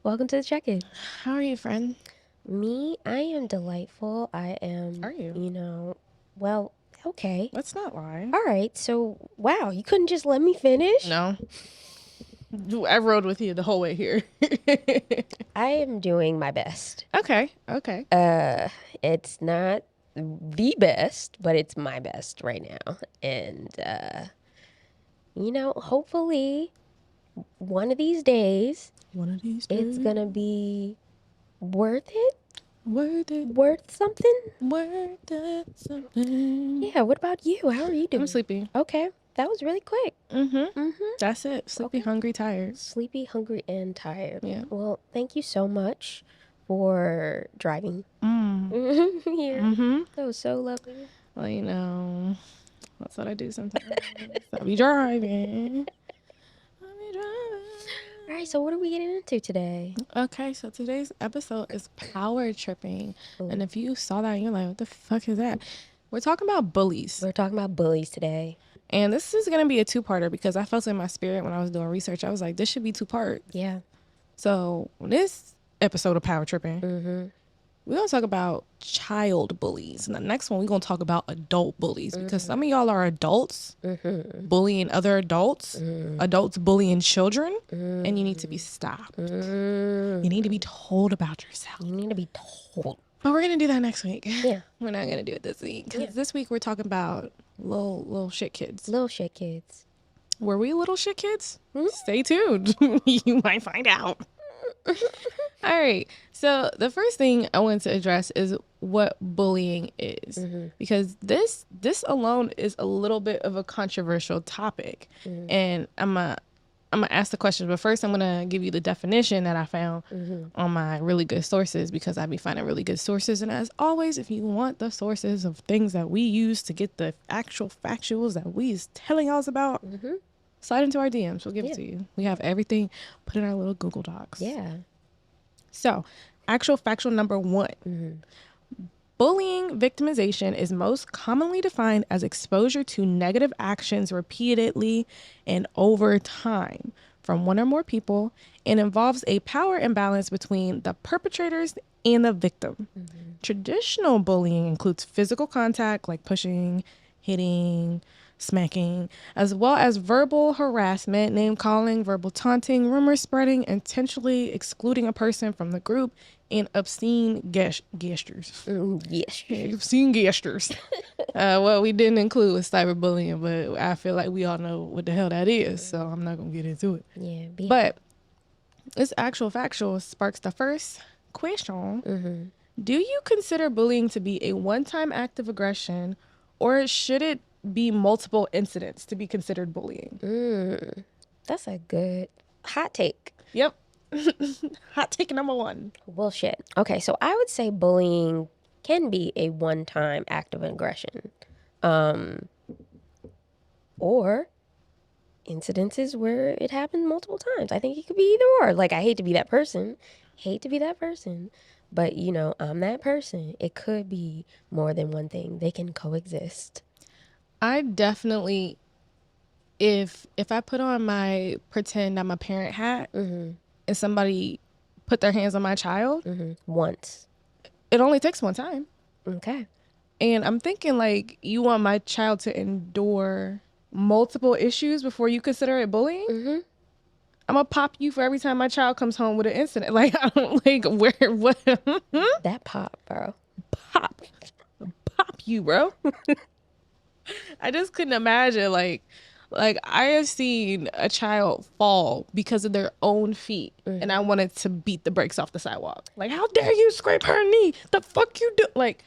Welcome to the check-in. How are you, friend? Me, I am delightful. I am, Are you? well, okay. Let's not lie. All right. So, wow, you couldn't just let me finish? No. I rode with you the whole way here. I am doing my best. Okay. It's not the best, but it's my best right now. And hopefully one of these days One of these it's days. gonna be worth it, Worth it. worth something. Worth it something. Yeah, what about you? How are you doing? I'm sleepy. Okay, that was really quick. That's it. Sleepy, Okay. hungry, tired. Sleepy, hungry, and tired. Yeah. Well, thank you so much for driving here. That was so lovely. Well, that's what I do sometimes. I'll be driving. All right, so what are we getting into today? Okay, so today's episode is power tripping. Ooh. And if you saw that, you're like, what the fuck is that? We're talking about bullies. We're talking about bullies today. And this is going to be a two-parter because I felt in my spirit when I was doing research. I was like, this should be two parts. Yeah. So this episode of Power Tripping, we're going to talk about child bullies. And the next one, we're going to talk about adult bullies because some of y'all are adults bullying other adults, adults bullying children, and you need to be stopped. You need to be told about yourself. You need to be told. But we're going to do that next week. Yeah. We're not going to do it this week because this week we're talking about little shit kids. Little shit kids. Were we little shit kids? Stay tuned. You might find out. All right. So the first thing I wanted to address is what bullying is, because this alone is a little bit of a controversial topic, and I'm gonna ask the question, but first I'm gonna give you the definition that I found on my really good sources, because I be finding really good sources. And as always, if you want the sources of things that we use to get the actual factuals that we is telling y'all about, slide into our DMs. We'll give it to you. We have everything put in our little Google Docs. Yeah. So, actual factual number 1. Bullying victimization is most commonly defined as exposure to negative actions repeatedly and over time from one or more people, and involves a power imbalance between the perpetrators and the victim. Traditional bullying includes physical contact like pushing, hitting, smacking, as well as verbal harassment, name calling, verbal taunting, rumor spreading, intentionally excluding a person from the group, and obscene gestures. Yes. Obscene gestures. What we didn't include was cyberbullying, but I feel like we all know what the hell that is, so I'm not going to get into it. Yeah. But this actual factual sparks the first question. Do you consider bullying to be a one-time act of aggression, or should it be multiple incidents to be considered bullying? That's a good hot take. Yep. Hot take number 1. Well, shit. Okay, so I would say bullying can be a one-time act of aggression. Or incidences where it happened multiple times. I think it could be either or. Like, I hate to be that person. But, I'm that person. It could be more than one thing. They can coexist. I definitely, if I put on my pretend I'm a parent hat and somebody put their hands on my child, Once. it only takes one time. Okay. And I'm thinking, like, you want my child to endure multiple issues before you consider it bullying? I'm gonna pop you for every time my child comes home with an incident. Like, I don't like what That pop, bro. pop you, bro. I just couldn't imagine, like I have seen a child fall because of their own feet, and I wanted to beat the brakes off the sidewalk. Like, how dare you scrape her knee? The fuck you do? Like,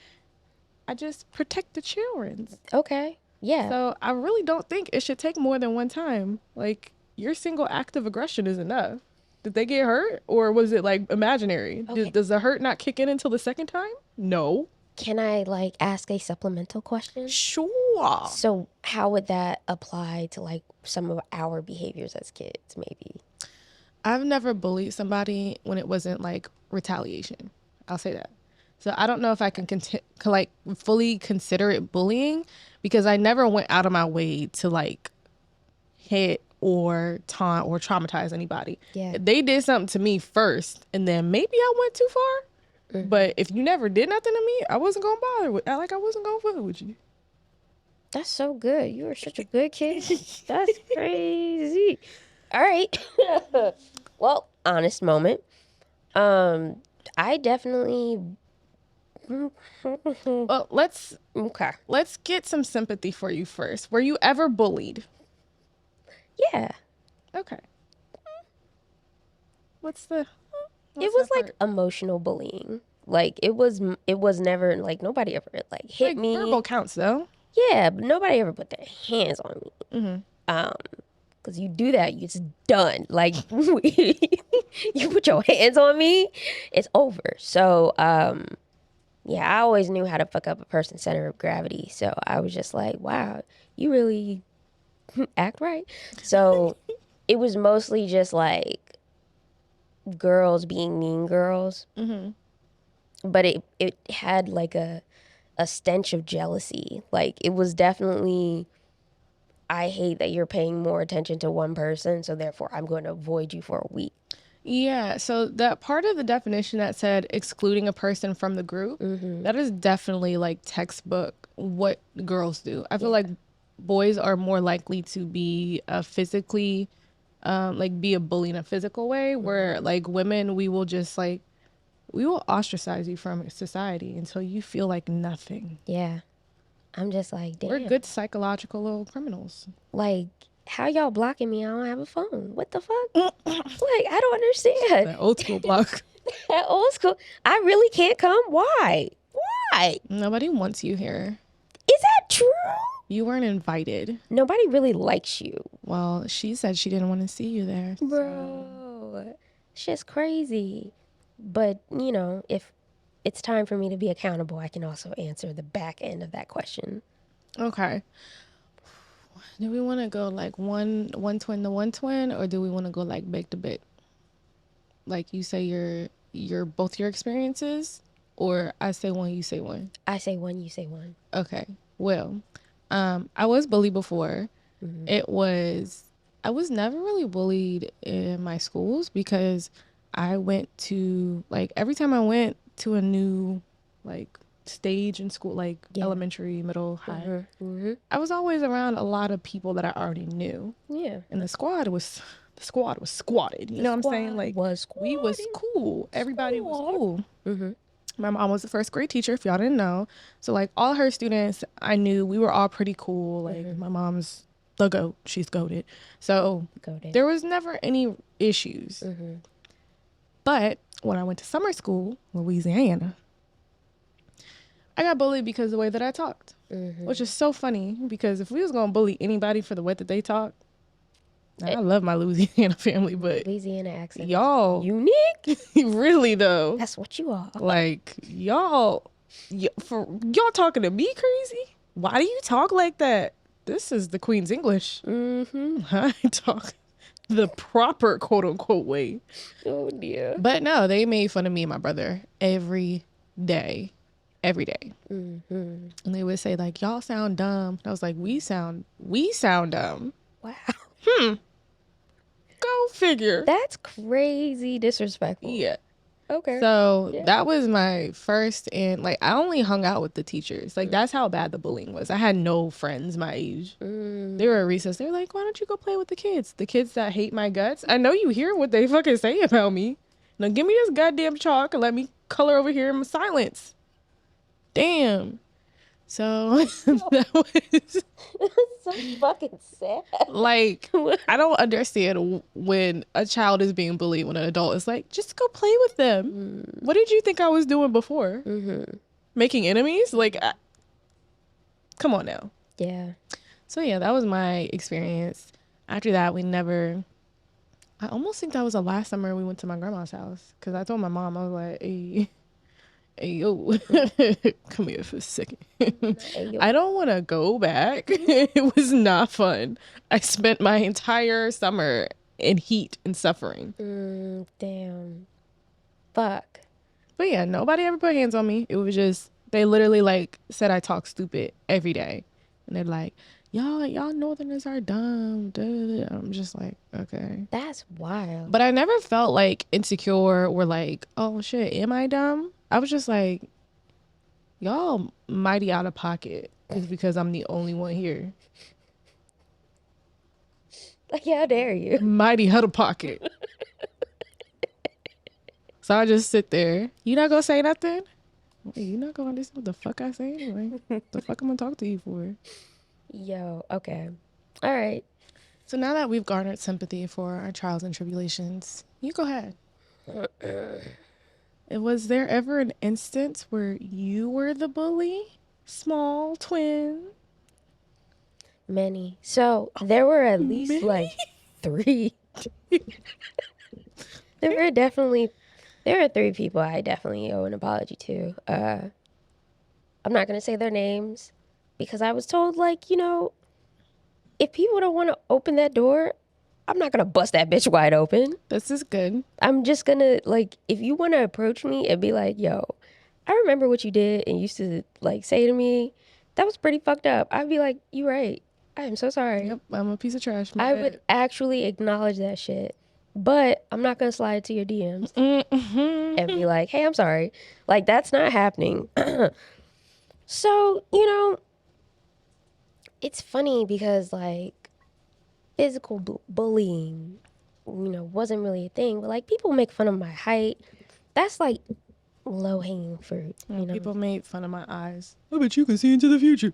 I just protect the children. Okay. Yeah. So I really don't think it should take more than one time. Like, your single act of aggression is enough. Did they get hurt, or was it like imaginary? Okay. Does the hurt not kick in until the second time? No. Can I ask a supplemental question? Sure. So how would that apply to some of our behaviors as kids, maybe? I've never bullied somebody when it wasn't like retaliation. I'll say that. So I don't know if I can fully consider it bullying, because I never went out of my way to hit or taunt or traumatize anybody. Yeah. They did something to me first, and then maybe I went too far. But if you never did nothing to me, I wasn't gonna bother with. Like I wasn't gonna fuck with you. That's so good. You are such a good kid. That's crazy. All right. Well, honest moment. I definitely. Well, let's Okay. get some sympathy for you first. Were you ever bullied? Yeah. Okay. What's the? It was like emotional bullying. Like it was never like nobody ever like hit like me. Verbal counts though. Yeah, but nobody ever put their hands on me. Because you do that, it's done. Like you put your hands on me, it's over. So yeah, I always knew how to fuck up a person's center of gravity. So I was just like, wow, you really act right. So it was mostly just like girls being mean girls. But it had like a stench of jealousy. Like it was definitely, I hate that you're paying more attention to one person, so therefore I'm going to avoid you for a week. Yeah, so that part of the definition that said excluding a person from the group, that is definitely like textbook what girls do. I feel like boys are more likely to be physically, like be a bully in a physical way, where like women, we will just like, we will ostracize you from society until you feel like nothing. Yeah. I'm just like, damn. We're good psychological little criminals. Like, how y'all blocking me? I don't have a phone. What the fuck? Like, I don't understand. That old school block. That old school. I really can't come. Why? Why? Nobody wants you here. Is that true? You weren't invited. Nobody really likes you. Well, she said she didn't want to see you there. Bro, shit's crazy. But, you know, if it's time for me to be accountable, I can also answer the back end of that question. Okay. Do we want to go like one twin to one twin, or do we want to go like big to big? Like you say your both your experiences, or I say one, you say one? I say one, you say one. Okay. Well, I was bullied before. I was never really bullied in my schools because I went to, like, every time I went to a new, like, stage in school, like elementary, middle, high, I was always around a lot of people that I already knew. Yeah. And the squad was squatted. You know what I'm saying? Like, we was cool. Everybody was cool. My mom was the first grade teacher, if y'all didn't know. So, like, all her students, I knew we were all pretty cool. Like, my mom's the GOAT. She's goated. So, there was never any issues. But when I went to summer school, Louisiana, I got bullied because of the way that I talked. Which is so funny, because if we was going to bully anybody for the way that they talk, I love my Louisiana family, but Louisiana accent, y'all unique. Really though, that's what you are. Like y'all talking to me crazy. Why do you talk like that? This is the Queen's English. I talk the proper quote unquote way. Oh dear. But no, they made fun of me and my brother every day. And they would say like, y'all sound dumb. And I was like, we sound dumb. Wow. Go figure. That's crazy disrespectful. Yeah. Okay. So that was my first, and like I only hung out with the teachers. Like that's how bad the bullying was. I had no friends my age. They were at recess. They were like, why don't you go play with the kids? The kids that hate my guts. I know you hear what they fucking say about me. Now give me this goddamn chalk and let me color over here in silence. Damn. So that was so fucking sad. Like, I don't understand when a child is being bullied when an adult is like, just go play with them. What did you think I was doing before? Making enemies? Like, come on now. Yeah. So yeah, that was my experience. After that, I almost think that was the last summer we went to my grandma's house, because I told my mom, I was like, hey yo, come here for a second. I don't want to go back. It was not fun. I spent my entire summer in heat and suffering. Damn. Fuck. But yeah, nobody ever put hands on me. It was just, they literally like said I talk stupid every day. And they're like, y'all Northerners are dumb. Duh, duh, duh. I'm just like, okay. That's wild. But I never felt like insecure or like, oh shit, am I dumb? I was just like, y'all mighty out of pocket is because I'm the only one here. Like, how dare you? Mighty out of pocket. So I just sit there. You not gonna say nothing? You not gonna understand what the fuck I say anyway? The fuck I'm gonna talk to you for? Yo, okay. All right. So now that we've garnered sympathy for our trials and tribulations, you go ahead. Was there ever an instance where you were the bully? Small twin? Many. So there were at least like 3. There are 3 people I definitely owe an apology to. I'm not gonna say their names because I was told, like, if people don't want to open that door, I'm not gonna bust that bitch wide open. This is good. I'm just gonna, like, if you want to approach me and be like, yo, I remember what you did and used to, like, say to me, that was pretty fucked up. I'd be like, you right. I am so sorry. Yep, I'm a piece of trash. I would actually acknowledge that shit. But I'm not gonna slide to your DMs and be like, hey, I'm sorry. Like, that's not happening. So, it's funny because, like, physical bullying, wasn't really a thing. But, like, people make fun of my height. That's, like, low-hanging fruit, People made fun of my eyes. I bet you can see into the future.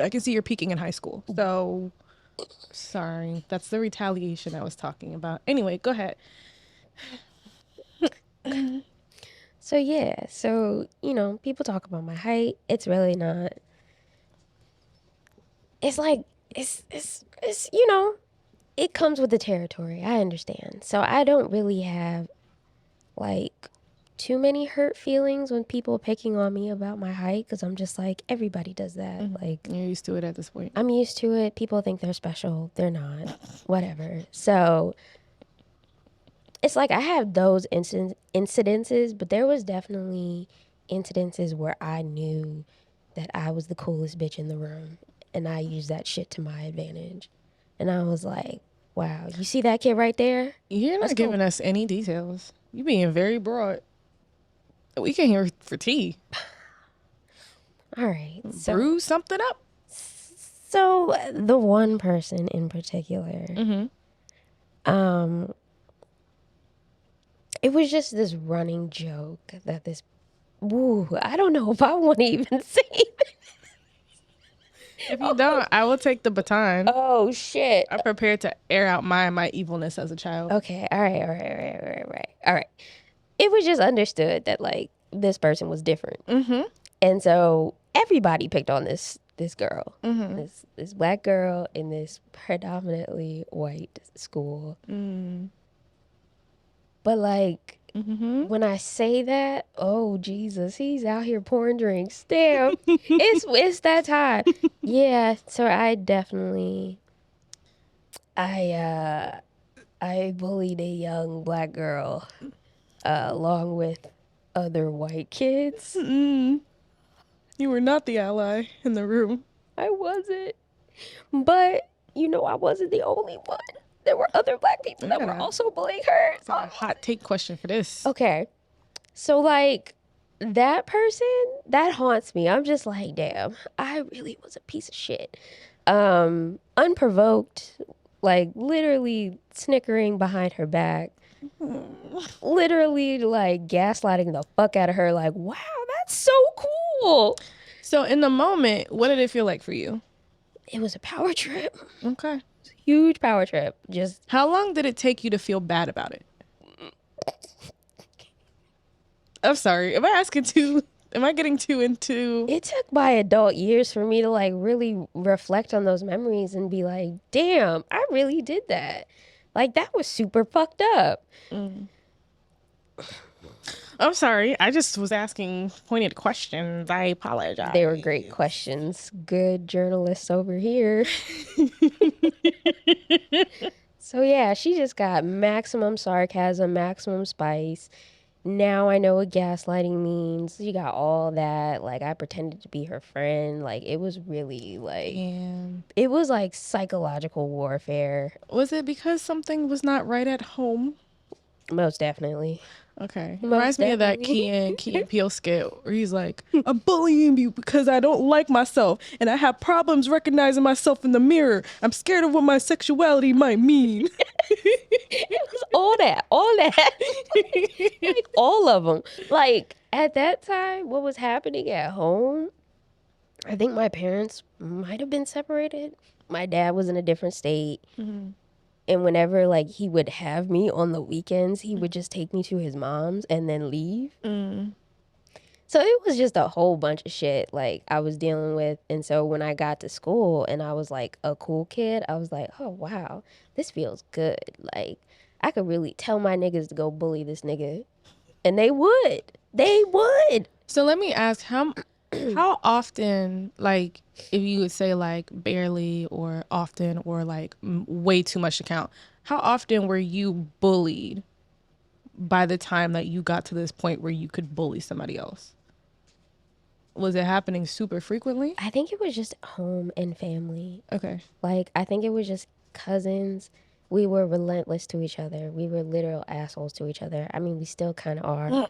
I can see you're peaking in high school. So, sorry. That's the retaliation I was talking about. Anyway, go ahead. So, yeah. So, people talk about my height. It's really not. It's like, it's it comes with the territory. I understand. So I don't really have, like, too many hurt feelings when people picking on me about my height because I'm just like, everybody does that. Mm-hmm. Like, you're used to it at this point. I'm used to it. People think they're special. They're not. Whatever. So it's like I have those incidences, but there was definitely incidences where I knew that I was the coolest bitch in the room. And I used that shit to my advantage. And I was like, wow, you see that kid right there? You're not giving us any details. You're being very broad. We came here for tea. All right. So, brew something up. So the one person in particular, it was just this running joke that I don't know if I want to even say it. If you don't, I will take the baton. Oh, shit. I'm prepared to air out my evilness as a child. Okay. All right. It was just understood that, like, this person was different. Mm-hmm. And so everybody picked on this girl, this black girl in this predominantly white school. Mm. But, like, when I say that, oh, Jesus, he's out here pouring drinks. Damn, it's that time. Yeah, so I definitely, I bullied a young black girl along with other white kids. Mm-mm. You were not the ally in the room. I wasn't. But, I wasn't the only one. There were other black people that were also bullying her. It's a hot take question for this. Okay. So, like, that person, that haunts me. I'm just like, damn, I really was a piece of shit. Unprovoked, like, literally snickering behind her back. Literally, like, gaslighting the fuck out of her. Like, wow, that's so cool. So, in the moment, what did it feel like for you? It was a power trip. Okay. Huge power trip. Just how long did it take you to feel bad about it? I'm sorry. Am I getting too into? It took my adult years for me to, like, really reflect on those memories and be like, damn, I really did that. Like, that was super fucked up. Mm. I'm sorry. I just was asking pointed questions. I apologize. They were great questions. Good journalists over here. So, yeah, she just got maximum sarcasm, maximum spice. now I know what gaslighting means. She got all that. Like, I pretended to be her friend. Like, it was really like, Damn. it was like psychological warfare. Was it because something was not right at home? Most definitely. Okay. It Most reminds me of that definitely. Key and Peele skit where he's like, I'm bullying you because I don't like myself and I have problems recognizing myself in the mirror. I'm scared of what my sexuality might mean. It was all that. All that. Like, all of them. Like, at that time, what was happening at home, I think my parents might have been separated. My dad was in a different state. Mm-hmm. And whenever like he would have me on the weekends, he would just take me to his mom's and then leave. Mm. So it was just a whole bunch of shit like I was dealing with. And so when I got to school and I was like a cool kid, I was like, oh wow, this feels good. Like I could really tell my niggas to go bully this nigga. And they would. They would. So let me ask, how often, like, if you would say like barely or often or like way too much to count, how often were you bullied by the time that you got to this point where you could bully somebody else? Was it happening super frequently? I think it was just home and family. Okay. Like, I think it was just cousins. We were relentless to each other. We were literal assholes to each other. I mean, we still kind of are,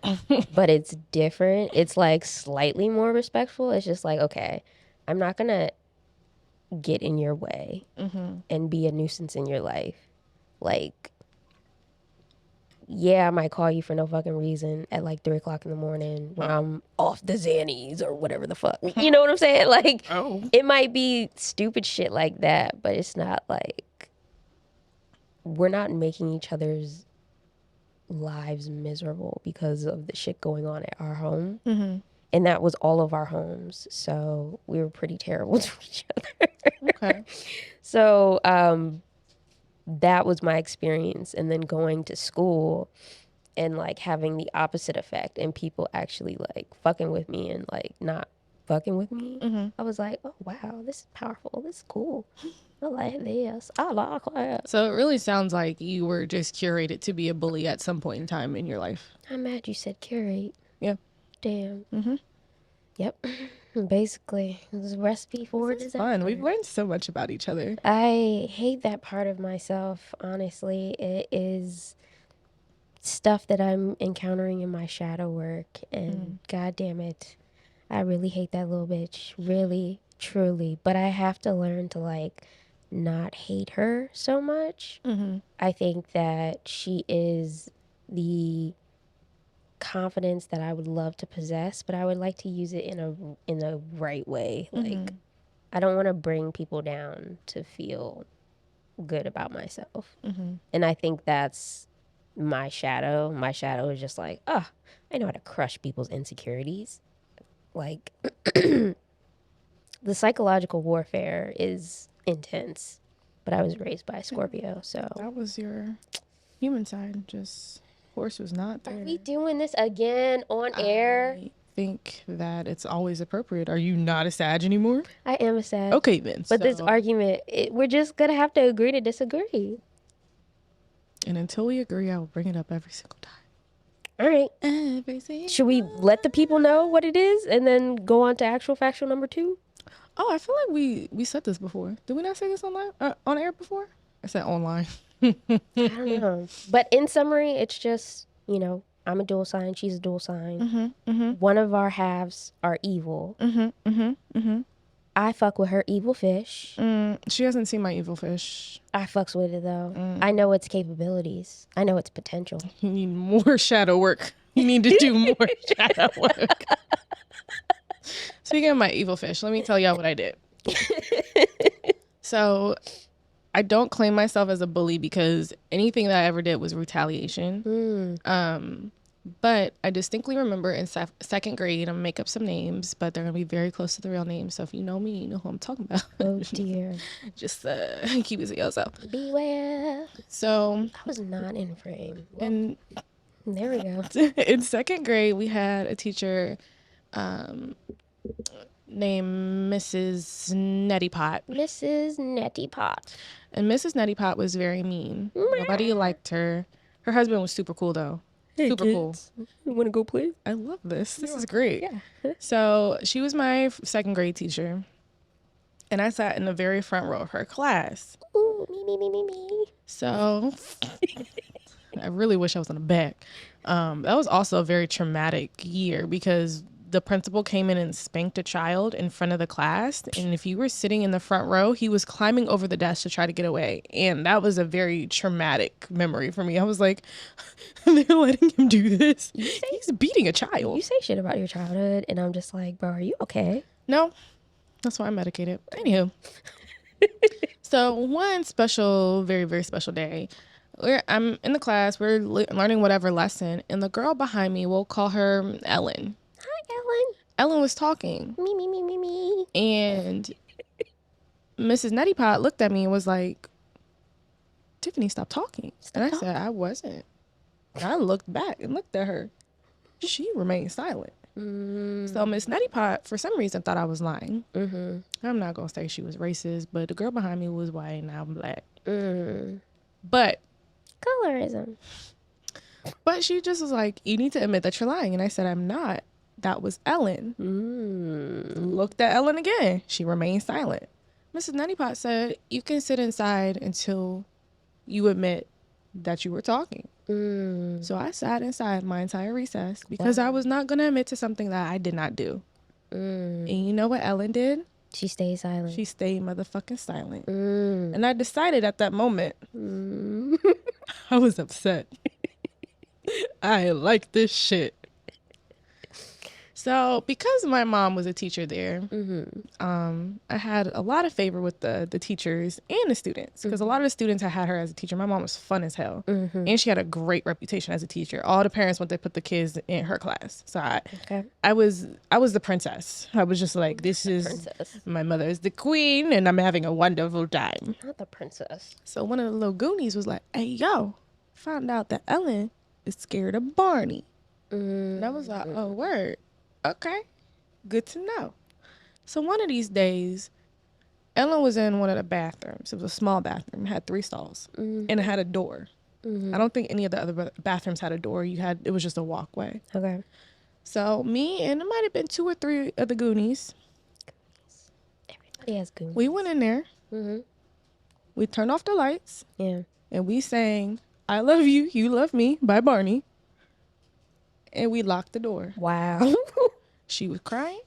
but it's different. It's like slightly more respectful. It's just like, okay, I'm not going to get in your way and be a nuisance in your life. Like, yeah, I might call you for no fucking reason at like 3 o'clock in the morning when I'm off the Xannies or whatever the fuck. You know what I'm saying? Like, it might be stupid shit like that, but it's not like we're not making each other's lives miserable because of the shit going on at our home. Mm-hmm. And that was all of our homes. So we were pretty terrible to each other. Okay. So that was my experience. And then going to school and like having the opposite effect and people actually like fucking with me and like not fucking with me. Mm-hmm. I was like, oh wow, this is powerful. This is cool. I like this. I like that. So it really sounds like you were just curated to be a bully at some point in time in your life. I'm mad you said curate. Yeah. Damn. Mm-hmm. Yep. Basically, it was a recipe for disaster. Fun. We've learned so much about each other. I hate that part of myself, honestly. It is stuff that I'm encountering in my shadow work, and god damn it, I really hate that little bitch. Really, truly. But I have to learn to like not hate her so much. Mm-hmm. I think that she is the confidence that I would love to possess, but I would like to use it in a right way. Like I don't want to bring people down to feel good about myself. And I think that's my shadow. My shadow is just like, oh, I know how to crush people's insecurities. Like the psychological warfare is intense, but I was raised by a Scorpio, so That was your human side. Just horse was not there. are we doing this again on air? I think that it's always appropriate. Are you not a Sag anymore? I am a Sag. Okay, then. But this argument, we're just gonna have to agree to disagree. And until we agree, I will bring it up every single time. All right. Every single Should we let the people know what it is and then go on to actual factual number 2? Oh, I feel like we said this before. Did we not say this online on air before? I said online. I don't know. But in summary, it's just, you know, I'm a dual sign. She's a dual sign. One of our halves are evil. I fuck with her evil fish. She hasn't seen my evil fish. I fucks with it though. I know its capabilities. I know its potential. You need more shadow work. You need to do more shadow work. Speaking of my evil fish, let me tell y'all what I did. So I don't claim myself as a bully because anything that I ever did was retaliation. But I distinctly remember in second grade, I'm gonna make up some names, but they're gonna be very close to the real names. So if you know me, you know who I'm talking about. Oh dear. Just keep it to yourself. Beware. So I was not in frame. Well, and there we go. in second grade, we had a teacher named Mrs. Nettipot. Mrs. Nettipot. And Mrs. Nettipot was very mean. Nobody liked her. Her husband was super cool though. Super cool. You want to go play? I love this. This is great. Yeah. So she was my second grade teacher, and I sat in the very front row of her class. Ooh, me. So I really wish I was in the back. That was also a very traumatic year because the principal came in and spanked a child in front of the class. And if you were sitting in the front row, he was climbing over the desk to try to get away. And that was a very traumatic memory for me. I was like, they're letting him do this. He's beating a child. You say shit about your childhood, and I'm just like, bro, are you okay? No, that's why I'm medicated. Anywho. So one special, very, very special day, I'm in the class, we're learning whatever lesson, and the girl behind me, we'll call her Ellen. Hi, Ellen. Ellen was talking. Me. And Mrs. Nutty Pot looked at me and was like, Tiffany, stop talking. And I said, I wasn't. And I looked back and looked at her. She remained silent. So Miss Nutty Pot, for some reason, thought I was lying. I'm not going to say she was racist, but the girl behind me was white and I'm black. But colorism. But she just was like, you need to admit that you're lying. And I said, I'm not. That was Ellen. Looked at Ellen again. She remained silent. Mrs. Nutty Pot said, you can sit inside until you admit that you were talking. So I sat inside my entire recess because I was not going to admit to something that I did not do. And you know what Ellen did? She stayed silent. She stayed motherfucking silent. And I decided at that moment, I was upset. I like this shit. So because my mom was a teacher there, I had a lot of favor with the teachers and the students because a lot of the students had her as a teacher. My mom was fun as hell, and she had a great reputation as a teacher. All the parents wanted to put the kids in her class. So I was the princess. I was just like, this is princess. My mother is the queen, and I'm having a wonderful time. Not the princess. So one of the little Goonies was like, hey, yo, found out that Ellen is scared of Barney. And I was like, oh, word. Okay, good to know. So one of these days, Ellen was in one of the bathrooms. It was a small bathroom. It had 3 stalls, and it had a door. I don't think any of the other bathrooms had a door. It was just a walkway. Okay. So me and it might have been 2 or 3 of the Goonies. Everybody has Goonies. We went in there. We turned off the lights. Yeah. And we sang "I Love You, You Love Me" by Barney. And we locked the door. Wow. She was crying.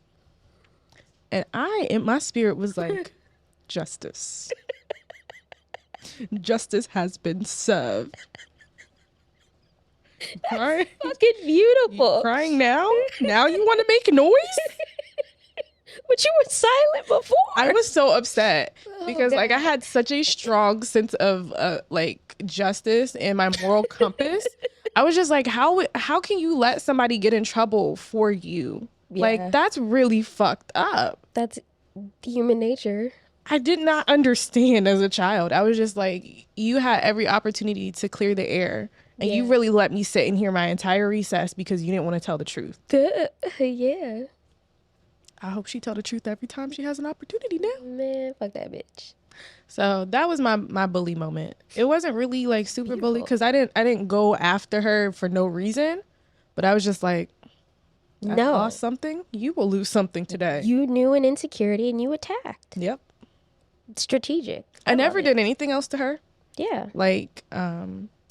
And in my spirit, was like, justice. Justice has been served. Crying? Fucking beautiful. You crying now? Now you want to make noise? But you were silent before. I was so upset because like I had such a strong sense of like justice and my moral compass. I was just like, how can you let somebody get in trouble for you? Yeah. Like, that's really fucked up. That's human nature. I did not understand as a child. I was just like, you had every opportunity to clear the air. And you really let me sit in here my entire recess because you didn't want to tell the truth. Yeah. I hope she tell the truth every time she has an opportunity now. Man, fuck that bitch. So that was my bully moment. It wasn't really like super bully because I didn't go after her for no reason, but I was just like, I lost something. You will lose something today. You knew an insecurity and you attacked. Yep. Strategic. I never did anything else to her. Yeah. Like,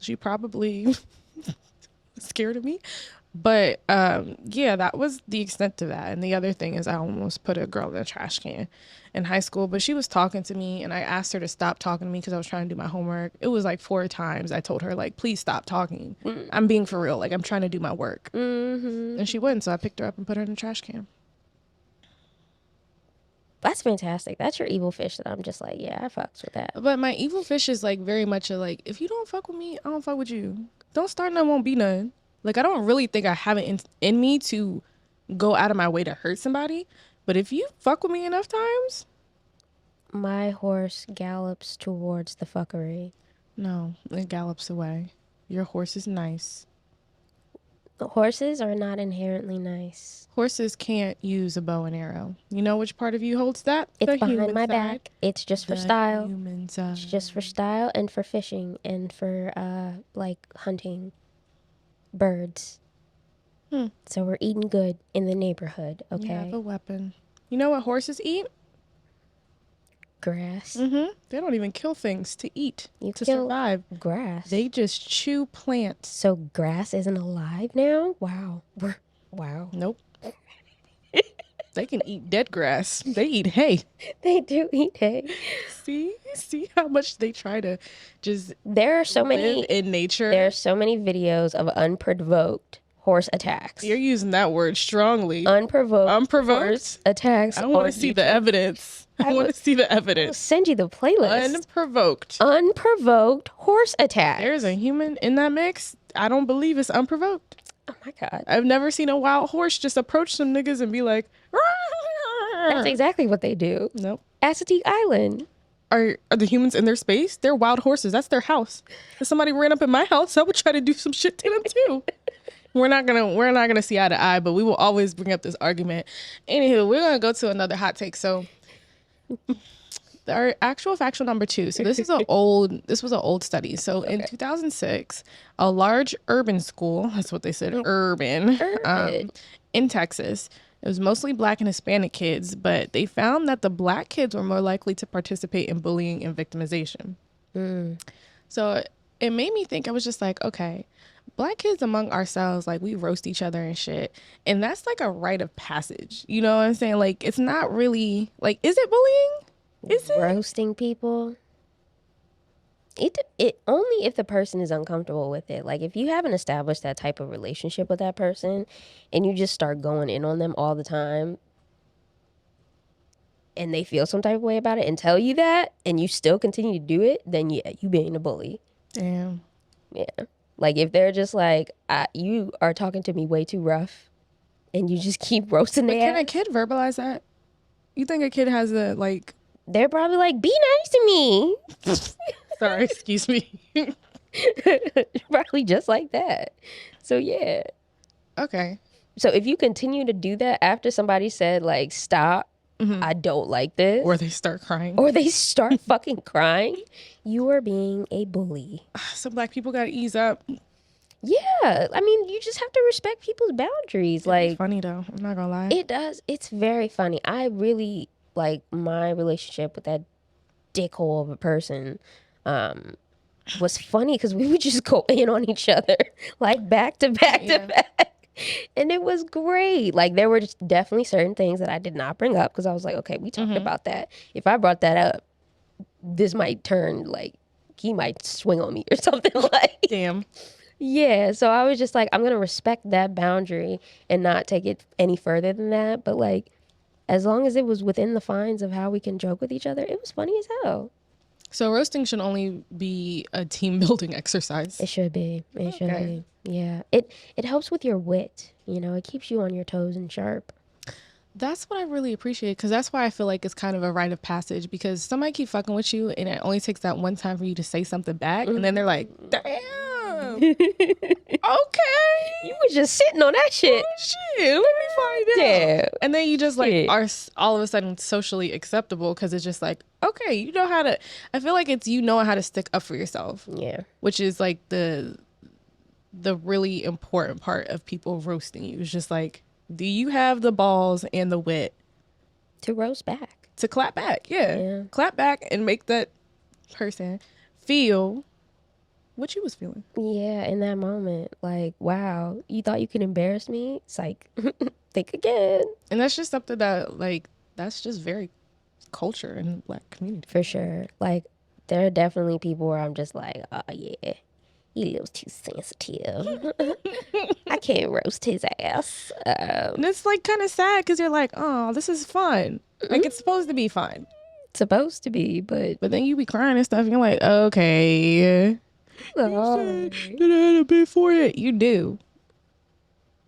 she probably was scared of me. But yeah, that was the extent of that. And the other thing is I almost put a girl in a trash can in high school, but she was talking to me and I asked her to stop talking to me because I was trying to do my homework. It was like 4 times I told her, like, please stop talking. I'm being for real. Like, I'm trying to do my work. And she wouldn't, so I picked her up and put her in the trash can. That's fantastic. That's your evil fish that I'm just like, yeah, I fucks with that. But my evil fish is like very much a like, if you don't fuck with me, I don't fuck with you. Don't start none, won't be none. Like, I don't really think I have it in me to go out of my way to hurt somebody. But if you fuck with me enough times. My horse gallops towards the fuckery. No, it gallops away. Your horse is nice. Horses are not inherently nice. Horses can't use a bow and arrow. You know which part of you holds that? It's behind my back. It's just for style. Human side. It's just for style and for fishing and for like hunting. Birds. So we're eating good in the neighborhood, okay? You have a weapon. You know what horses eat? Grass. They don't even kill things to eat, You to kill survive. grass. They just chew plants. So grass isn't alive now? Wow. Wow. Nope. They can eat dead grass. They eat hay. They do eat hay. See how much they try to just There are so many live in nature. There are so many videos of unprovoked horse attacks. You're using that word strongly. Unprovoked horse attacks. I want to see the evidence. I want to see the I'll evidence. send you the playlist. Unprovoked horse attacks. There's a human in that mix. I don't believe it's unprovoked. Oh my God. I've never seen a wild horse just approach some niggas and be like, that's exactly what they do. Nope. Assateague Island. Are the humans in their space? They're wild horses. That's their house. If somebody ran up in my house, I would try to do some shit to them too. We're not gonna see eye to eye, but we will always bring up this argument. Anywho, we're gonna go to another hot take. So our actual factual number 2. So this was an old study. So in 2006, a large urban school, that's what they said, urban. In Texas, it was mostly Black and Hispanic kids, but they found that the Black kids were more likely to participate in bullying and victimization. So it made me think, I was just like, okay, Black kids among ourselves, like, we roast each other and shit. And that's like a rite of passage. You know what I'm saying? Like, it's not really, like, is it bullying? Is it? Roasting people? It only if the person is uncomfortable with it. Like, if you haven't established that type of relationship with that person and you just start going in on them all the time and they feel some type of way about it and tell you that and you still continue to do it, then yeah, you being a bully. Damn. Yeah. Like, if they're just like, you are talking to me way too rough and you just keep roasting their Can a kid verbalize that? You think a kid has a, like... They're probably like, be nice to me. Sorry, excuse me. Probably just like that. So, yeah. Okay. So, if you continue to do that after somebody said, like, stop, I don't like this. Or they start crying. Or they start fucking crying, you are being a bully. Some Black people got to ease up. Yeah. I mean, you just have to respect people's boundaries. Like, it's funny, though. I'm not going to lie. It does. It's very funny. I really, like, my relationship with that dickhole of a person was funny because we would just go in on each other, like, back to back to back. And it was great. Like, there were just definitely certain things that I did not bring up because I was like, okay, we talked about that. If I brought that up, this might turn, like, he might swing on me or something. Like, damn. Yeah. So I was just like, I'm going to respect that boundary and not take it any further than that. But, like, as long as it was within the fines of how we can joke with each other, it was funny as hell. So roasting should only be a team building exercise. It should be. It should be. Yeah. It helps with your wit. You know, it keeps you on your toes and sharp. That's what I really appreciate, because that's why I feel like it's kind of a rite of passage, because somebody keep fucking with you and it only takes that one time for you to say something back and then they're like, damn. Okay. You were just sitting on that shit. Oh, shit. Let me find out. Yeah. And then you just like are all of a sudden socially acceptable because it's just like, okay, you know how to, I feel like it's, you know how to stick up for yourself. Yeah. Which is like the really important part of people roasting you. It's just like, do you have the balls and the wit to roast back? To clap back. Yeah. Clap back and make that person feel what you was feeling. Yeah, in that moment. Like, wow, you thought you could embarrass me? It's like, think again. And that's just something that, like, that's just very culture in the Black community. For sure. Like, there are definitely people where I'm just like, oh, yeah, he lives too sensitive. I can't roast his ass. And it's, like, kind of sad because you're like, oh, this is fun. Like, it's supposed to be fun. It's supposed to be, but then you be crying and stuff, and you're like, okay. Oh. Did I have a big forehead? You do.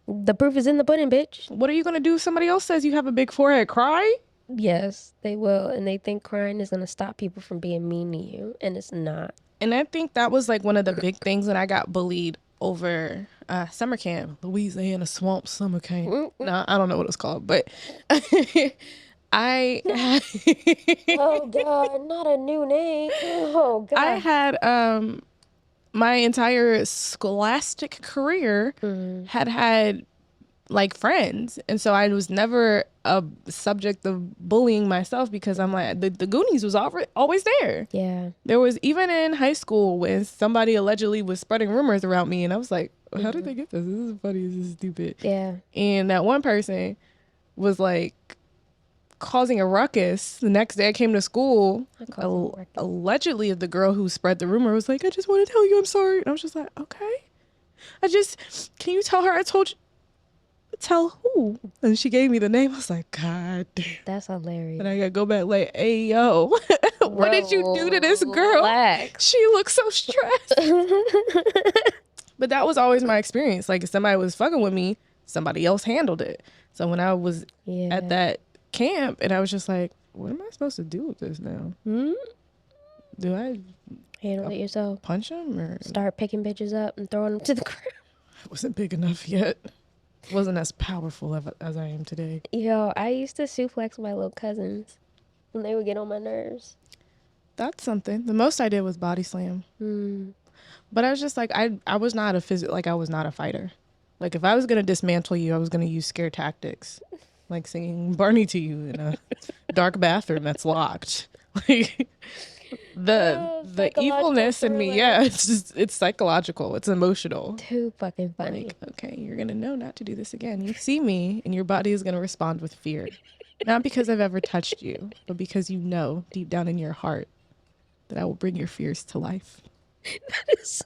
The proof is in the pudding, bitch. What are you going to do if somebody else says you have a big forehead? Cry? Yes, they will. And they think crying is going to stop people from being mean to you. And it's not. And I think that was like one of the big things when I got bullied over summer camp. Louisiana Swamp Summer Camp. No, I don't know what it's called. But I oh, God, not a new name. Oh, God. I had my entire scholastic career had like friends, and so I was never a subject of bullying myself because I'm like the Goonies was always there. Yeah. There was even in high school when somebody allegedly was spreading rumors around me, and I was like, how did they get this? This is funny. This is stupid. Yeah. And that one person was like causing a ruckus. The next day I came to school. Allegedly, the girl who spread the rumor was like, I just want to tell you I'm sorry. And I was just like, okay. Can you tell her I told you? Tell who? And she gave me the name. I was like, God damn. That's hilarious. And I gotta go back like, hey, yo, what did you do to this girl? Relax. She looks so stressed. But that was always my experience. Like, if somebody was fucking with me, somebody else handled it. So when I was at that camp, and I was just like, what am I supposed to do with this now? Do I handle it yourself? Punch him or start picking bitches up and throwing them to the ground? I wasn't big enough yet. Wasn't as powerful as I am today. Yo, I used to suplex my little cousins when they would get on my nerves. That's something. The most I did was body slam. But I was just like, I was not I was not a fighter. Like, if I was gonna dismantle you, I was gonna use scare tactics, like singing Barney to you in a dark bathroom that's locked. Like the evilness in me, it's psychological, it's emotional. Too fucking funny. Like, okay, you're gonna know not to do this again. You see me, and your body is gonna respond with fear, not because I've ever touched you, but because you know deep down in your heart that I will bring your fears to life. That is.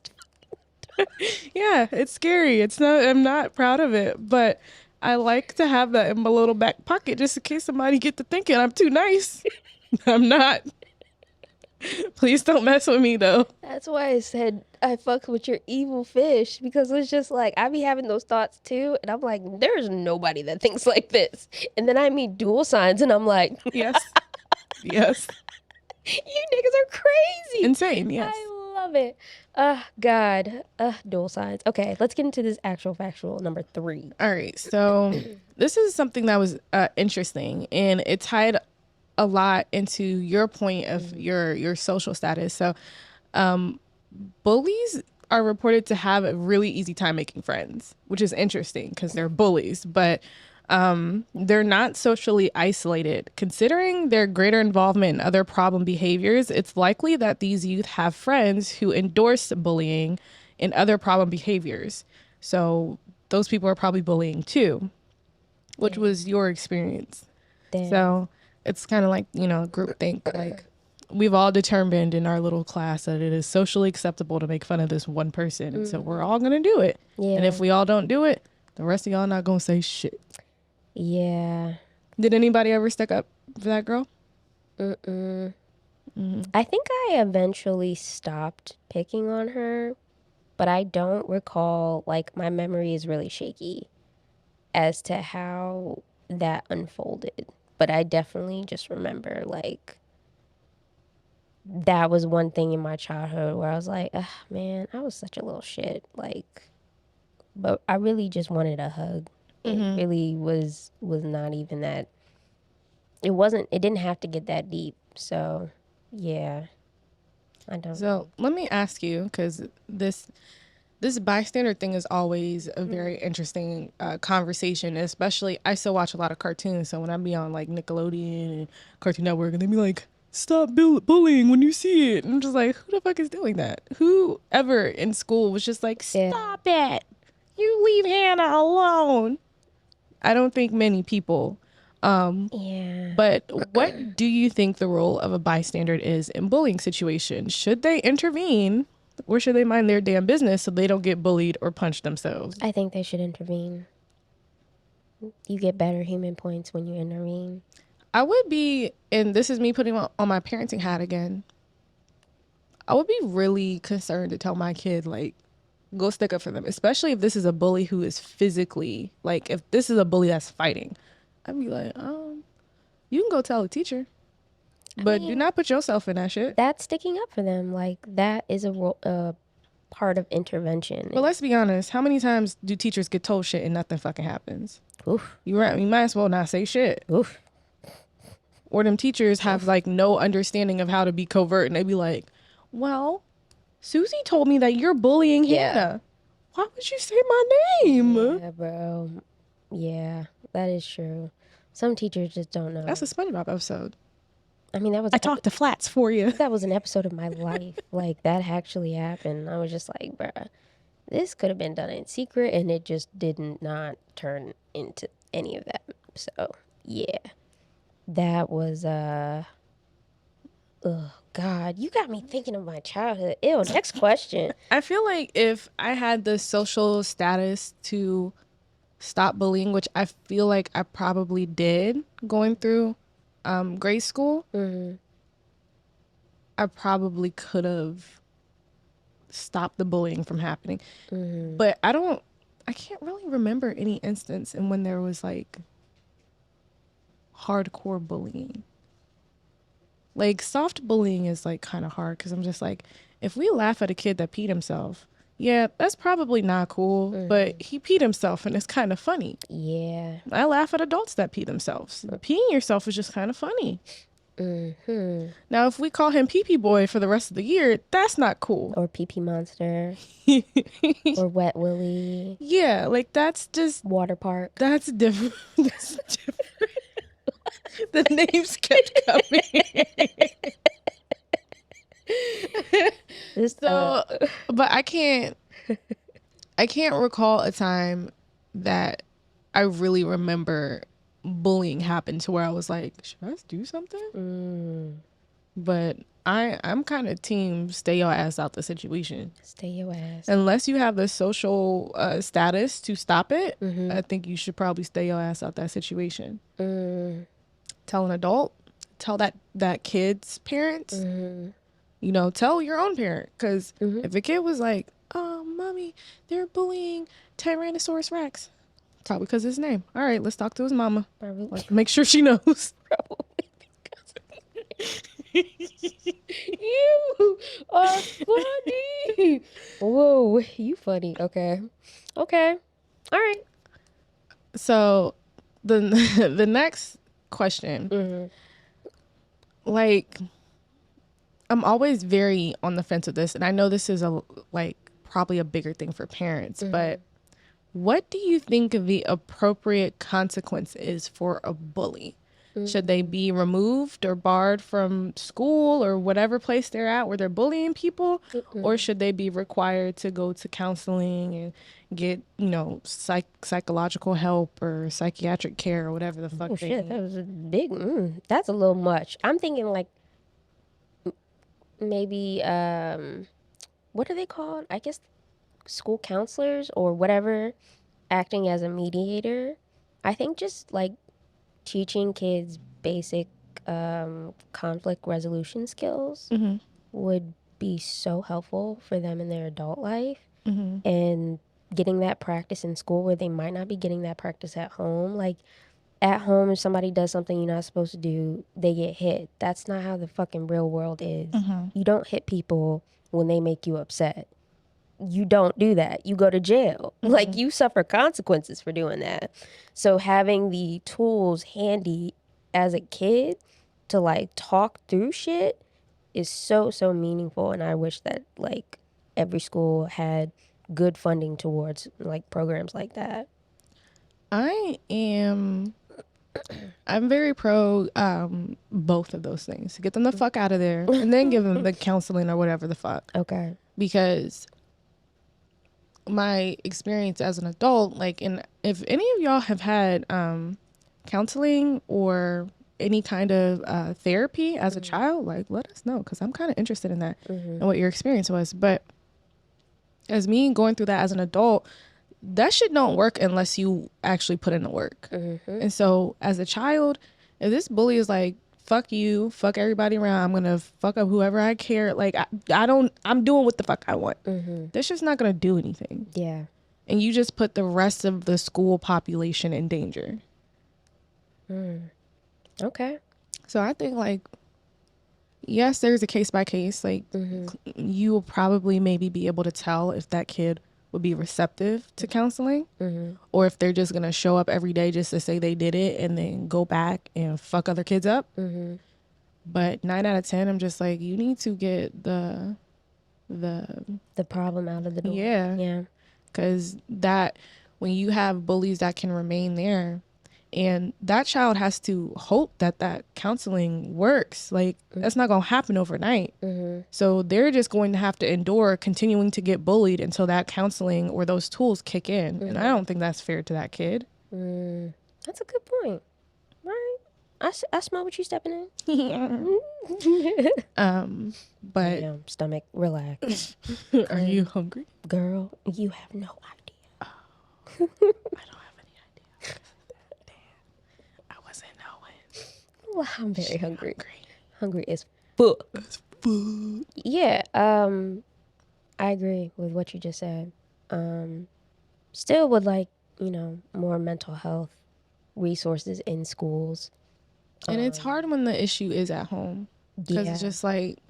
Yeah, it's scary. I'm not proud of it, but I like to have that in my little back pocket just in case somebody get to thinking I'm too nice. I'm not. Please don't mess with me, though. That's why I said I fuck with your evil fish, because it's just like, I be having those thoughts too, and I'm like, there's nobody that thinks like this. And then I meet dual signs, and I'm like, yes. Yes. You niggas are crazy. Insane, yes. I love it. God. Dual signs. Okay, let's get into this actual factual number 3. All right, so this is something that was interesting, and it tied a lot into your point of your social status. So bullies are reported to have a really easy time making friends, which is interesting because they're bullies, but they're not socially isolated. Considering their greater involvement in other problem behaviors, it's likely that these youth have friends who endorse bullying and other problem behaviors. So those people are probably bullying too, which was your experience. Damn. So it's kind of like, groupthink. Like, we've all determined in our little class that it is socially acceptable to make fun of this one person. And so we're all going to do it. Yeah. And if we all don't do it, the rest of y'all not going to say shit. Yeah. Did anybody ever stick up for that girl? I think I eventually stopped picking on her, but I don't recall, like, my memory is really shaky as to how that unfolded. But I definitely just remember, like, that was one thing in my childhood where I was like, man, I was such a little shit. Like, but I really just wanted a hug. It really was not even that. It didn't have to get that deep. So, yeah, I don't. So let me ask you, because this bystander thing is always a very interesting conversation, especially I still watch a lot of cartoons. So when I be on like Nickelodeon and Cartoon Network, and they be like, stop bullying when you see it. And I'm just like, who the fuck is doing that? Whoever in school was just like, stop it. You leave Hannah alone. I don't think many people. But what do you think the role of a bystander is in bullying situations? Should they intervene, or should they mind their damn business so they don't get bullied or punch themselves? I think they should intervene. You get better human points when you intervene. I would be, and this is me putting on my parenting hat again, I would be really concerned to tell my kid, like, go stick up for them, especially if this is a bully who is physically, like, if this is a bully that's fighting. I'd be like, you can go tell a teacher, but do not put yourself in that shit. That's sticking up for them. Like, that is a part of intervention. But let's be honest. How many times do teachers get told shit and nothing fucking happens? Oof. You might as well not say shit. Oof. Or them teachers have like no understanding of how to be covert, and they be like, well, Susie told me that you're bullying Yeah. Hannah. Why would you say my name? Yeah, bro. Yeah, that is true. Some teachers just don't know. That's a SpongeBob episode. I mean, I talked to Flats for you. that was an episode of my life. Like, that actually happened. I was just like, bruh, this could have been done in secret, and it just did not turn into any of that. So, yeah. That was, oh, God. You got me thinking of my childhood. Ew, next question. I feel like if I had the social status to stop bullying, which I feel like I probably did going through grade school, I probably could have stopped the bullying from happening. But I can't really remember any instance in when there was like hardcore bullying. Like soft bullying is like kind of hard because I'm just like, if we laugh at a kid that peed himself, yeah, that's probably not cool, but he peed himself and it's kind of funny. Yeah. I laugh at adults that pee themselves. Peeing yourself is just kind of funny. Now, if we call him Pee Pee Boy for the rest of the year, that's not cool. Or Pee Pee Monster. Or Wet Willy. Yeah, like that's just... Water Park. That's different. That's different. The names kept coming. But I can't recall a time that I really remember bullying happened to where I was like, should I do something? But I'm kind of team stay your ass out the situation. Stay your ass. Unless you have the social status to stop it, I think you should probably stay your ass out that situation. Tell an adult, tell that kid's parents, you know, tell your own parent. Because if a kid was like, oh, mommy, they're bullying Tyrannosaurus Rex, probably because of his name. All right, let's talk to his mama. Like, make sure she knows. Probably because you are funny. Whoa, you funny. Okay. All right. So the next question, like, I'm always very on the fence with this, and I know this is probably a bigger thing for parents, but what do you think the appropriate consequence is for a bully? Should they be removed or barred from school or whatever place they're at where they're bullying people? Or should they be required to go to counseling and get, you know, psychological help or psychiatric care or whatever the fuck they need? That was a big, that's a little much. I'm thinking like maybe, what are they called? I guess school counselors or whatever, acting as a mediator. I think just like teaching kids basic conflict resolution skills would be so helpful for them in their adult life. And getting that practice in school where they might not be getting that practice at home. Like at home, if somebody does something you're not supposed to do, they get hit. That's not how the fucking real world is. You don't hit people when they make you upset. You don't do that. You go to jail. Like, you suffer consequences for doing that. So having the tools handy as a kid to like talk through shit is so meaningful. And I wish that like every school had good funding towards like programs like that. I'm very pro both of those things. Get them the fuck out of there and then give them the counseling or whatever the fuck. Okay. Because my experience as an adult, like, and if any of y'all have had counseling or any kind of therapy as a child, like, let us know, because I'm kind of interested in that and what your experience was. But as me going through that as an adult, that shit don't work unless you actually put in the work. And so as a child, if this bully is like, fuck you, fuck everybody around, I'm gonna fuck up whoever I care, like I'm doing what the fuck I want, that's just not gonna do anything. Yeah. And you just put the rest of the school population in danger. Okay. So I think, like, yes, there's a case by case, like you will probably maybe be able to tell if that kid would be receptive to counseling, or if they're just gonna show up every day just to say they did it and then go back and fuck other kids up. But 9 out of 10, I'm just like, you need to get the the problem out of the door. Yeah. Because that, when you have bullies that can remain there, and that child has to hope that that counseling works. Like, that's not going to happen overnight. So they're just going to have to endure continuing to get bullied until that counseling or those tools kick in. And I don't think that's fair to that kid. That's a good point. Right. I smell what you stepping in. But Damn, stomach, relax. Are you hungry? Girl, you have no idea. I don't have any idea. Damn. I wasn't knowing. Well, I'm very hungry. Hungry as fuck. Yeah, I agree with what you just said. Still would like, more mental health resources in schools. And it's hard when the issue is at home. Because it's Yeah. just like,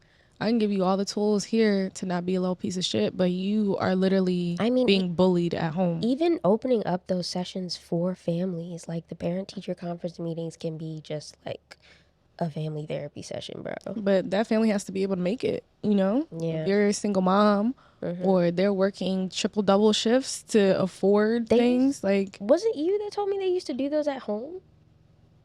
I can give you all the tools here to not be a little piece of shit, but you are literally being bullied at home. Even opening up those sessions for families, like the parent-teacher conference meetings can be just like a family therapy session, bro. But that family has to be able to make it, Yeah. If you're a single mom or they're working triple double shifts to afford things, like... Was it you that told me they used to do those at home?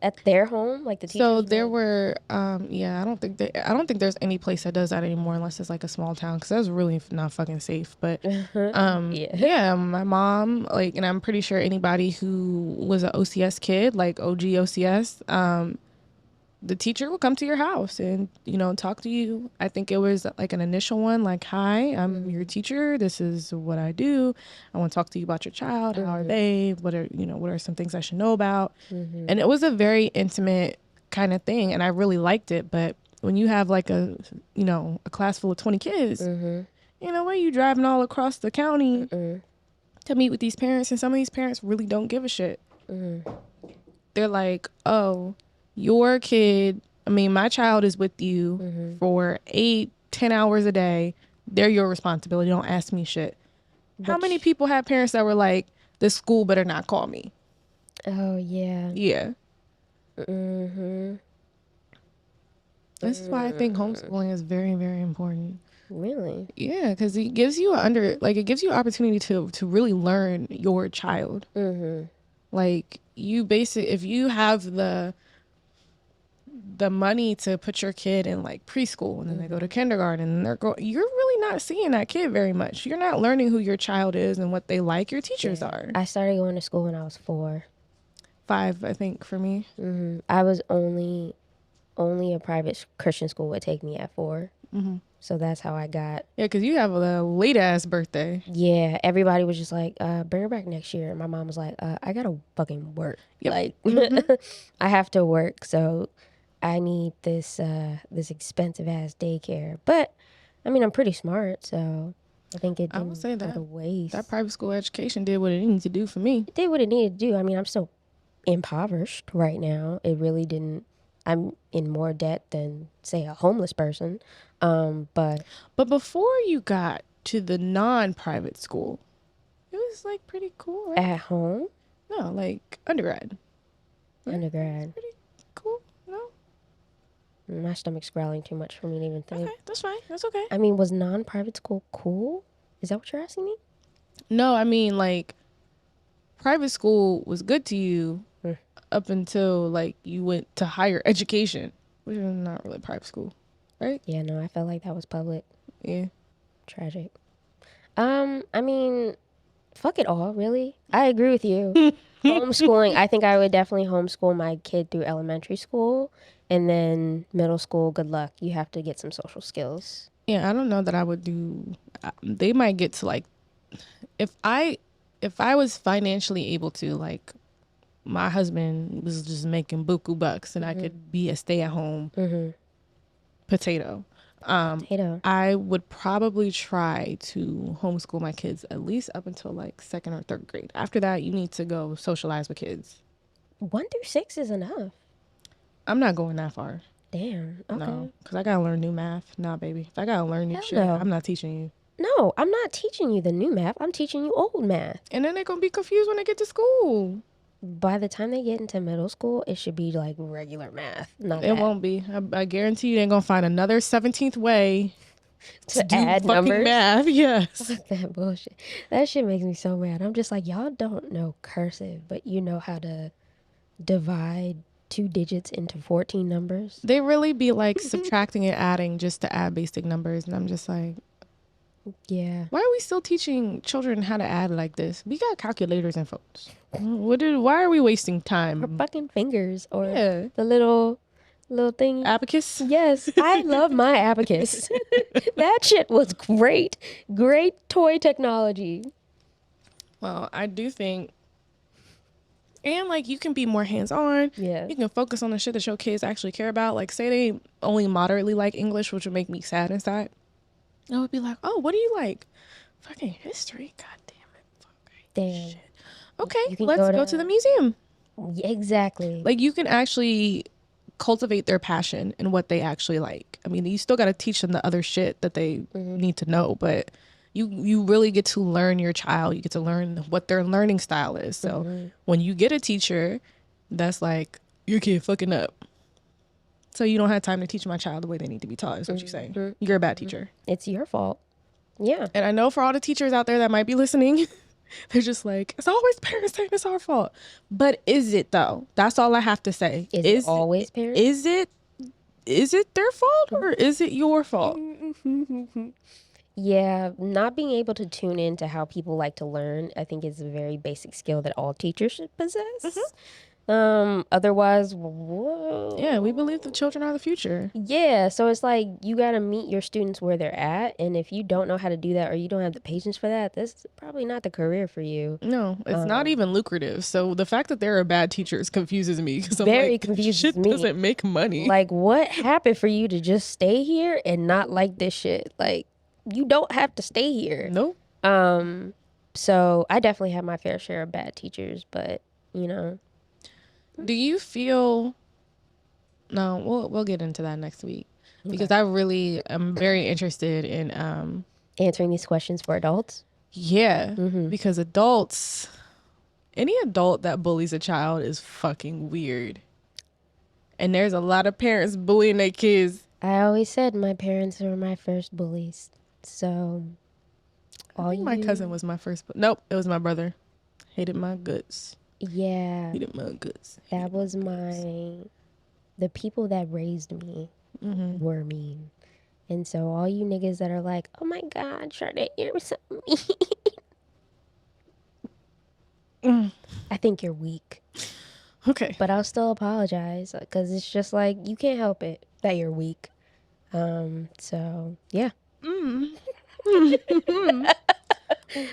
At their home, like the teachers? So there were, I don't think there's any place that does that anymore unless it's like a small town, because that's really not fucking safe. But yeah, my mom, like, and I'm pretty sure anybody who was an OCS kid, like OG OCS, the teacher will come to your house and talk to you. I think it was like an initial one, like, hi, I'm your teacher, this is what I do, I want to talk to you about your child. How are they? What are some things I should know about? And it was a very intimate kind of thing, and I really liked it. But when you have like a class full of 20 kids, where you driving all across the county to meet with these parents, and some of these parents really don't give a shit. They're like, oh, your kid, my child is with you for 8-10 hours a day. They're your responsibility. Don't ask me shit. How many people have parents that were like, the school better not call me? Oh, yeah. Yeah. This is why I think homeschooling is very, very important. Really? Yeah, because it gives you opportunity to really learn your child. Like, if you have the money to put your kid in like preschool, and then they go to kindergarten, and you're really not seeing that kid very much. You're not learning who your child is and what they like. Your teachers are. I started going to school when I was 4. 5, I think, for me. I was only a private Christian school would take me at 4. So that's how I got. Yeah, because you have a late ass birthday. Yeah, everybody was just like, bring her back next year. And my mom was like, I gotta fucking work. Yep. Like, I have to work, so I need this expensive ass daycare. But I'm pretty smart, so I think it didn't go to waste. That private school education did what it needed to do for me. It did what it needed to do. I'm still impoverished right now. It really didn't. I'm in more debt than, say, a homeless person. But before you got to the non-private school, it was like pretty cool, right? At home? No, like undergrad. Undergrad. Pretty cool, no? My stomach's growling too much for me to even think. Okay, that's fine. That's okay. Was non-private school cool? Is that what you're asking me? No, like, private school was good to you up until like you went to higher education, which is not really private school, right? Yeah, no, I felt like that was public. Yeah. Tragic. Fuck it all, really. I agree with you. Homeschooling, I think I would definitely homeschool my kid through elementary school, and then middle school, good luck. You have to get some social skills. Yeah, I don't know that I would do. They might get to like, if I was financially able to, like, my husband was just making buku bucks and I could be a stay-at-home potato. I would probably try to homeschool my kids at least up until like 2nd or 3rd grade. After that, you need to go socialize with kids. 1 through 6 is enough. I'm not going that far. Damn. Okay. No, because I gotta learn new math. Nah, baby. If I gotta learn new shit, I'm not teaching you. No, I'm not teaching you the new math. I'm teaching you old math. And then they're gonna be confused when they get to school. By the time they get into middle school, it should be like regular math. It won't be. I guarantee you they're gonna find another 17th way to do add fucking numbers. math. Yes. Fuck that bullshit. That shit makes me so mad. I'm just like, y'all don't know cursive, but you know how to divide 2 digits into 14 numbers. They really be like subtracting and adding just to add basic numbers. And I'm just like, Yeah. why are we still teaching children how to add like this? We got calculators and phones. Why are we wasting Or time? fucking fingers or Yeah. the little thing. Abacus? Yes, I love my abacus. That shit was great. Great toy technology. Well, I do think, and like you can be more hands-on. Yeah. You can focus on the shit that your kids actually care about. Like say they only moderately like English, which would make me sad inside. I would be like, oh, what do you like? Fucking history. God damn it. Fucking Damn. shit. Okay, You can let's go to the museum. Yeah, exactly. Like you can actually cultivate their passion and what they actually like. I mean, you still got to teach them the other shit that they need to know, but you really get to learn your child. You get to learn what their learning style is. So when you get a teacher that's like, your kid fucking up, so you don't have time to teach my child the way they need to be taught, is what you're saying. You're a bad teacher. It's your fault. Yeah. And I know for all the teachers out there that might be listening, they're just like, it's always parents saying it's our fault. But is it though? That's all I have to say. Is it always parents? Is it their fault or is it your fault? Yeah, not being able to tune into how people like to learn, I think is a very basic skill that all teachers should possess. Otherwise, whoa. Yeah, we believe the children are the future. Yeah, so it's like you got to meet your students where they're at, and if you don't know how to do that or you don't have the patience for that, this is probably not the career for you. No, it's not even lucrative. So the fact that there are bad teachers confuses me because I'm Very like, confuses shit me. doesn't make money. Like, what happened for you to just stay here and not like this shit? Like, you don't have to stay here. Nope. So I definitely have my fair share of bad teachers, but you know. Do you feel? No, we'll get into that next week because I really am very interested in Answering these questions for adults. Yeah, because adults, any adult that bullies a child is fucking weird, and there's a lot of parents bullying their kids. I always said my parents were my first bullies, so. I think my cousin was my first. Nope, it was my brother. Hated my guts. Yeah. Hated my guts. That was the people that raised me were mean. And so all you niggas that are like, oh my God, Sade, you're so mean. I think you're weak. Okay. But I'll still apologize because it's just like, you can't help it that you're weak. So, yeah.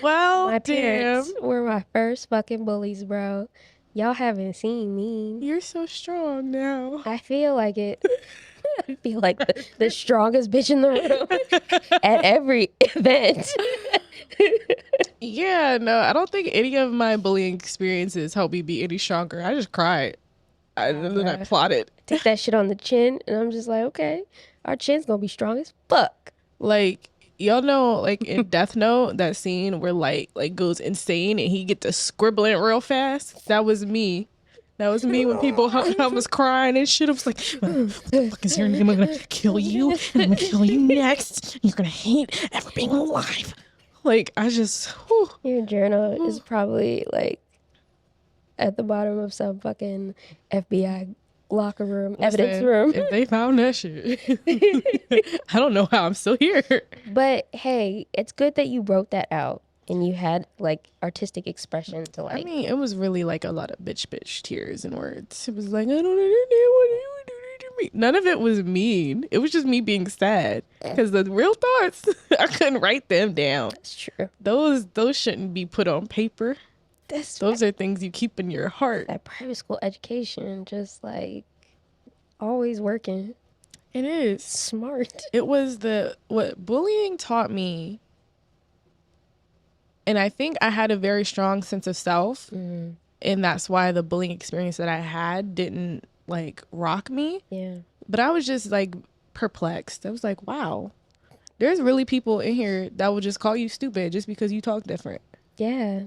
Well, My damn. parents were my first fucking bullies, bro. Y'all haven't seen me. You're so strong now. I feel like it. I feel like the strongest bitch in the room at every event. Yeah, no, I don't think any of my bullying experiences helped me be any stronger. I just cried. And then I plotted. Take that shit on the chin, and I'm just like, okay, our chin's gonna be strong as fuck. Like, y'all know, like in Death Note, that scene where like goes insane and he get to scribbling real fast. That was me. That was me when people I was crying and shit. I was like, what the fuck is your name? I'm gonna kill you, and I'm gonna kill you next. You're gonna hate ever being alive. Like, I just, whew. Your journal is probably like at the bottom of some fucking FBI locker room, evidence room. If they found that shit, I don't know how I'm still here. But hey, it's good that you wrote that out and you had like artistic expression to like. I mean, it was really like a lot of bitch tears and words. It was like, I don't understand what you do to me. None of it was mean. It was just me being sad because the real thoughts I couldn't write them down. That's true. Those shouldn't be put on paper. Those are things you keep in your heart. That private school education, just like always working. It is Smart. It was what bullying taught me. And I think I had a very strong sense of self. And that's why the bullying experience that I had didn't like rock me. Yeah. But I was just like perplexed. I was like, wow, there's really people in here that will just call you stupid just because you talk different. Yeah.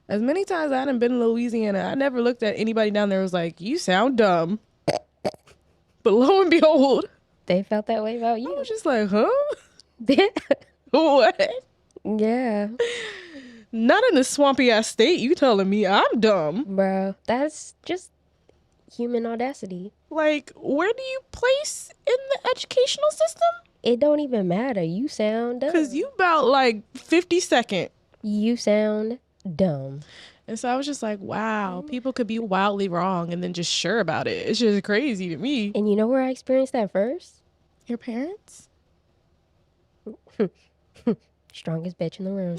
As many times I hadn't been in Louisiana, I never looked at anybody down there and was like, you sound dumb. But lo and behold, They felt that way about I you. was just like, huh? What? Yeah. Not in this swampy ass state. You telling me I'm dumb? Bro, that's just human audacity. Like, where do you place in the educational system? It don't even matter. You sound dumb. Because you about like 52nd. You sound dumb. And so I was just like, wow, people could be wildly wrong and then just sure about it. It's just crazy to me. And you know where I experienced that first? Your parents? Strongest bitch in the room.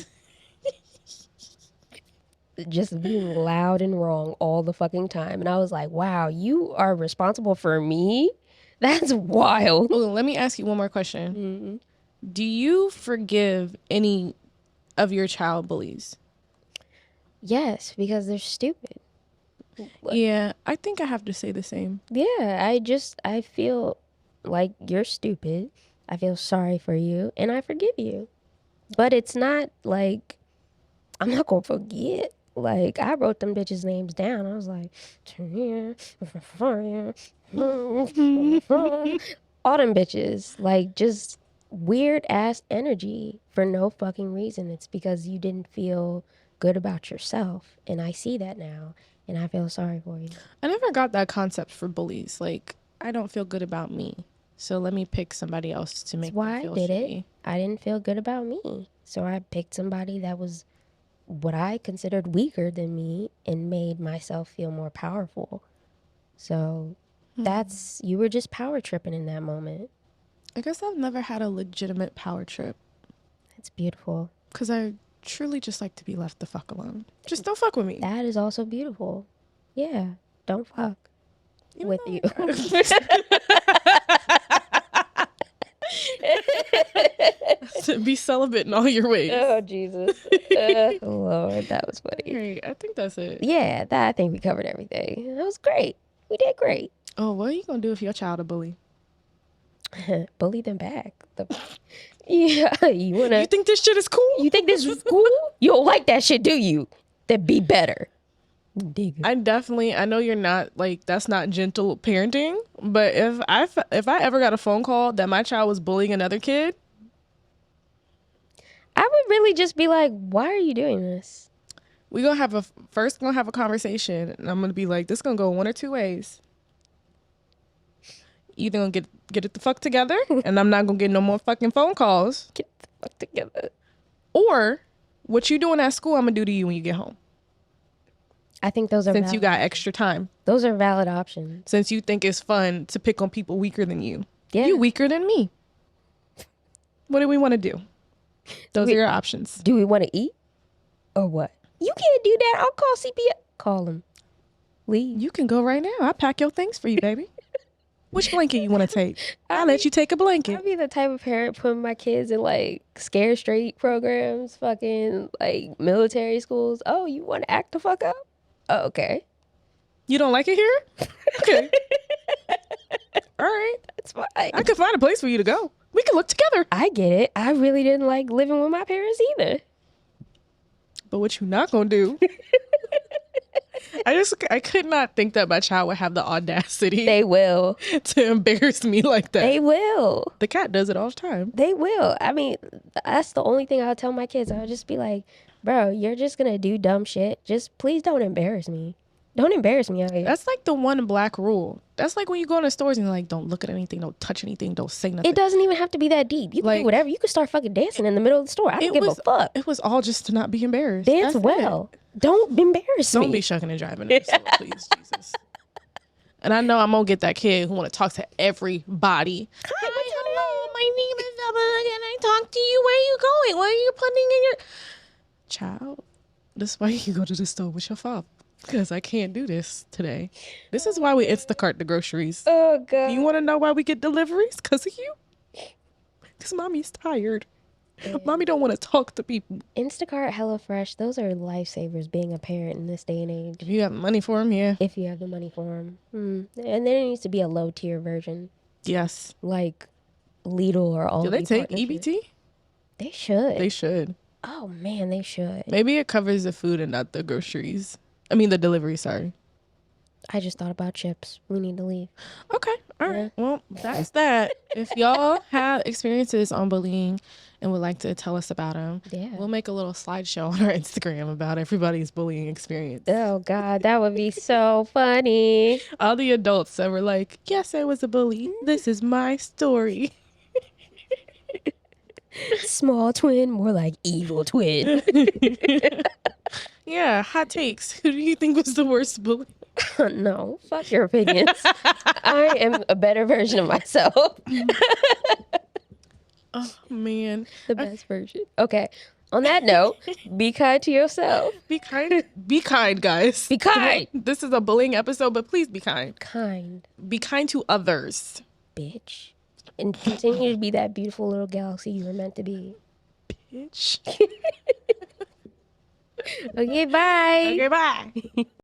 Just being loud and wrong all the fucking time. And I was like, wow, you are responsible for me? That's wild. Oh, let me ask you one more question. Mm-hmm. Do you forgive any of your child bullies? Yes, because they're stupid. Yeah, I think I have to say the same. Yeah, I feel like you're stupid. I feel sorry for you and I forgive you. But it's not like, I'm not gonna forget. Like, I wrote them bitches' names down. I was like, all them bitches. Like, just weird ass energy for no fucking reason. It's because you didn't feel good about yourself. And I see that now. And I feel sorry for you. I never got that concept for bullies. Like, I don't feel good about me, so let me pick somebody else to make That's why me feel I did shitty. it. I didn't feel good about me. So I picked somebody that was what I considered weaker than me and made myself feel more powerful. So that's, you were just power tripping in that moment. I guess I've never had a legitimate power trip It's beautiful. because I truly just like to be left the fuck alone. Just don't fuck with me. That is also beautiful. Yeah. Don't fuck Even with though you. Be celibate in all your ways. Oh, Jesus. Lord, that was funny. Right, I think that's it. Yeah, I think we covered everything. That was great. We did great. Oh, what are you gonna do if your child a bully? Bully them back. Yeah, you You think this shit is cool? think this is cool? You don't like that shit, do you? Then be better. Dig it. I know you're not like, that's not gentle parenting, but if I ever got a phone call that my child was bullying another kid, I would really just be like, why are you doing this? we gonna have a conversation, and I'm gonna be like, this gonna go one or two ways. Either gonna get it the fuck together, and I'm not gonna get no more fucking phone calls, Get the fuck together. or what you doing at school, I'm gonna do to you when you get home. I think those are Since you got extra time, those are valid options. since you think it's fun to pick on people weaker than you, Yeah. you weaker than me. What do we want to do? Those are your options. Do we want to eat or what? You can't do that. I'll call CPS. Call him. Leave. You can go right now. I'll pack your things for you, baby. Which blanket you want to take? I'll let you take a blanket. I'd be the type of parent putting my kids in like scare straight programs, fucking like military schools. Oh, you want to act the fuck up? Oh, okay. You don't like it here? Okay. All right. That's fine. I could find a place for you to go. We can look together. I get it. I really didn't like living with my parents either. But what you not gonna do? I could not think that my child would have the audacity They will. to embarrass me like that. They will. The cat does it all the time. They will. I mean, that's the only thing I'll tell my kids. I'll just be like, bro, you're just going to do dumb shit. Just please don't embarrass me. Don't embarrass me out here. That's like the one black rule. That's like when you go into stores and you're like, don't look at anything, don't touch anything, don't say nothing. It doesn't even have to be that deep. You can Like, do whatever. You can start fucking dancing in the middle of the store. I don't give a fuck. It was all just to not be embarrassed. Dance That's well. it. Don't embarrass me. Don't be shucking and driving in the store, please, Jesus. And I know I'm gonna get that kid who want to talk to everybody. Hi, hello, my name is Bella. Can I talk to you? Where are you going? What are you putting in your child? This is why you go to the store with your father. Because I can't do this today. This is why we Instacart the groceries. Oh, God. You want to know why we get deliveries? Because of you. Because mommy's tired. Mommy don't want to talk to people. Instacart, HelloFresh, those are lifesavers being a parent in this day and age. If you have money for them, yeah. If you have the money for them. And there needs to be a low tier version. Yes. Like Lidl or Aldi. Do they take partnership. EBT? They should. They should. Oh, man, they should. Maybe it covers the food and not the groceries. I mean, the delivery, sorry. I just thought about chips. We need to leave. Okay. All right. Well, that's that. If y'all have experiences on bullying and would like to tell us about them, we'll make a little slideshow on our Instagram about everybody's bullying experience. Oh, God, that would be so funny. All the adults that were like, yes, I was a bully. This is my story. Small twin, more like evil twin. Yeah, hot takes. Who do you think was the worst bully? No, fuck your opinions. I am a better version of myself. Oh, man. The best version. Okay. On that note, be kind to yourself. Be kind. Be kind, guys. Be kind. This is a bullying episode, but please be kind. Kind. Be kind to others. Bitch. And continue to be that beautiful little galaxy you were meant to be. Bitch. Okay, bye. Okay, bye.